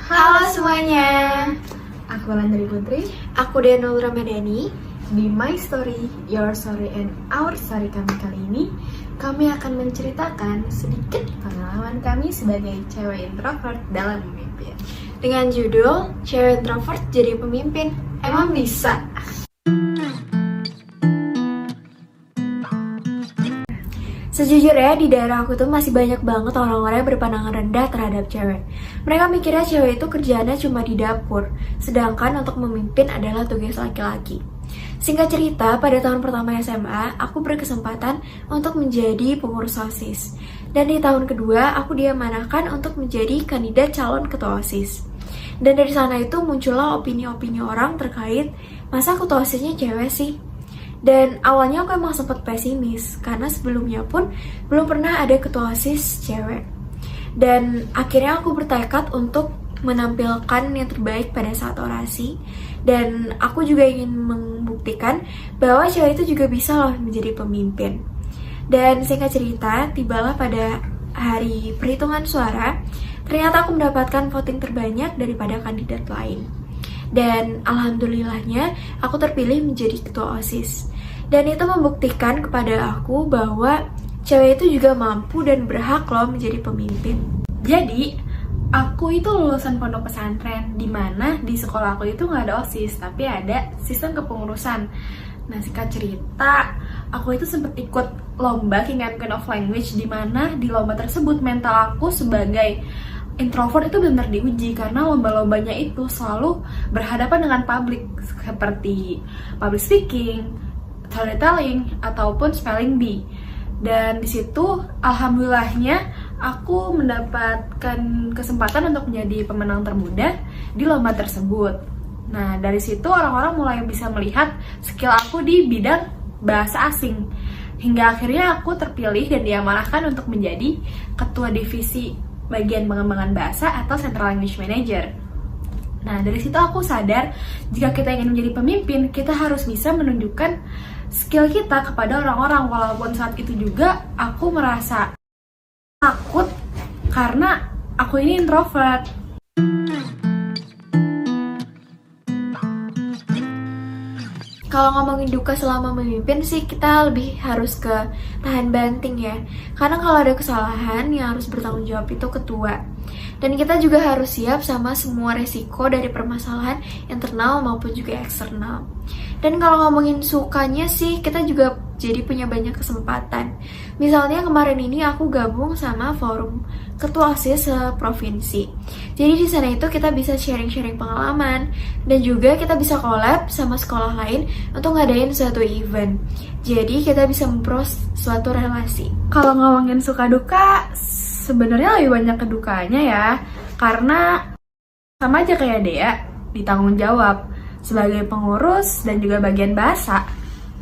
Halo semuanya, Aku Landry Putri aku Denul Ramadhani. di My Story, Your Story, and Our Story kali ini kami akan menceritakan sedikit pengalaman kami sebagai cewek introvert dalam memimpin. Dengan judul Cewek Introvert Jadi Pemimpin, Emang Bisa? Sejujurnya di daerah aku tuh masih banyak banget orang-orang yang berpandangan rendah terhadap cewek. Mereka mikirnya cewek itu kerjaannya cuma di dapur, sedangkan untuk memimpin adalah tugas laki-laki. Singkat cerita, pada tahun pertama SMA, aku berkesempatan untuk menjadi pengurus OSIS. Dan di tahun kedua, aku diamanahkan untuk menjadi kandidat calon ketua OSIS. Dan dari sana itu muncullah opini-opini orang terkait, masa ketua OSISnya cewek sih? Dan awalnya aku emang sempat pesimis, karena sebelumnya pun belum pernah ada ketua OSIS cewek. Dan akhirnya aku bertekad untuk menampilkan yang terbaik pada saat orasi. Dan aku juga ingin membuktikan bahwa cewek itu juga bisa loh menjadi pemimpin. Dan singkat cerita, tibalah pada hari perhitungan suara, ternyata aku mendapatkan voting terbanyak daripada kandidat lain. Dan alhamdulillahnya aku terpilih menjadi ketua OSIS. Dan itu membuktikan kepada aku bahwa cewek itu juga mampu dan berhak loh menjadi pemimpin. Jadi, aku itu lulusan pondok pesantren, di mana di sekolah aku itu nggak ada OSIS, tapi ada sistem kepengurusan. Nah, singkat cerita, aku itu sempat ikut lomba King and Queen of Language, di mana di lomba tersebut mental aku sebagai introvert itu benar diuji, karena lomba-lombanya itu selalu berhadapan dengan publik, seperti public speaking, storytelling, ataupun spelling bee. Dan di situ alhamdulillahnya aku mendapatkan kesempatan untuk menjadi pemenang termuda di lomba tersebut. Nah, dari situ orang-orang mulai bisa melihat skill aku di bidang bahasa asing. Hingga akhirnya aku terpilih dan diamanahkan untuk menjadi ketua divisi bagian pengembangan bahasa atau Central Language Manager. Nah, dari situ aku sadar jika kita ingin menjadi pemimpin, kita harus bisa menunjukkan skill kita kepada orang-orang. Walaupun saat itu juga aku merasa takut karena aku ini introvert. Kalau ngomongin duka selama memimpin sih, kita lebih harus ke tahan banting ya. Karena kalau ada kesalahan yang harus bertanggung jawab itu ketua. Dan kita juga harus siap sama semua resiko dari permasalahan internal maupun juga eksternal. Dan kalau ngomongin sukanya sih, kita juga jadi punya banyak kesempatan. Misalnya kemarin ini aku gabung sama forum ketua OSIS provinsi. Jadi di sana itu kita bisa sharing-sharing pengalaman dan juga kita bisa collab sama sekolah lain untuk ngadain suatu event. Jadi kita bisa mempros suatu relasi. Kalau ngomongin suka duka, sebenarnya lebih banyak kedukanya ya, karena sama aja kayak Dea, ditanggung jawab sebagai pengurus dan juga bagian bahasa.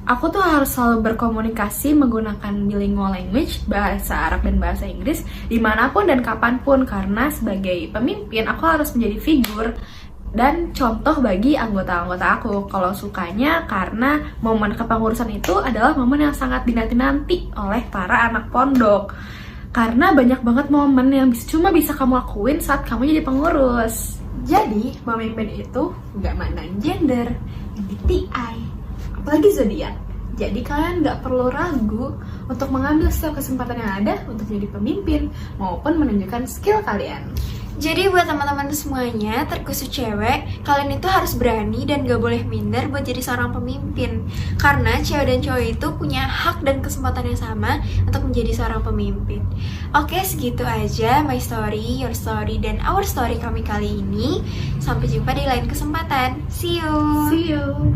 Aku tuh harus selalu berkomunikasi menggunakan bilingual language, bahasa Arab dan bahasa Inggris, dimanapun dan kapanpun, karena sebagai pemimpin aku harus menjadi figur dan contoh bagi anggota-anggota aku. Kalau sukanya, karena momen kepengurusan itu adalah momen yang sangat dinanti-nanti oleh para anak pondok. Karena banyak banget momen yang cuma bisa kamu lakuin saat kamu jadi pengurus. Jadi, memimpin itu nggak mandang gender, MBTI, apalagi zodiak. Jadi kalian nggak perlu ragu untuk mengambil setiap kesempatan yang ada untuk jadi pemimpin maupun menunjukkan skill kalian. Jadi buat teman-teman semuanya, terkhusus cewek, kalian itu harus berani dan gak boleh minder buat jadi seorang pemimpin. Karena cewek dan cowok itu punya hak dan kesempatan yang sama untuk menjadi seorang pemimpin. Oke, segitu aja My Story, Your Story, dan Our Story kami kali ini. Sampai jumpa di lain kesempatan. See you! See you!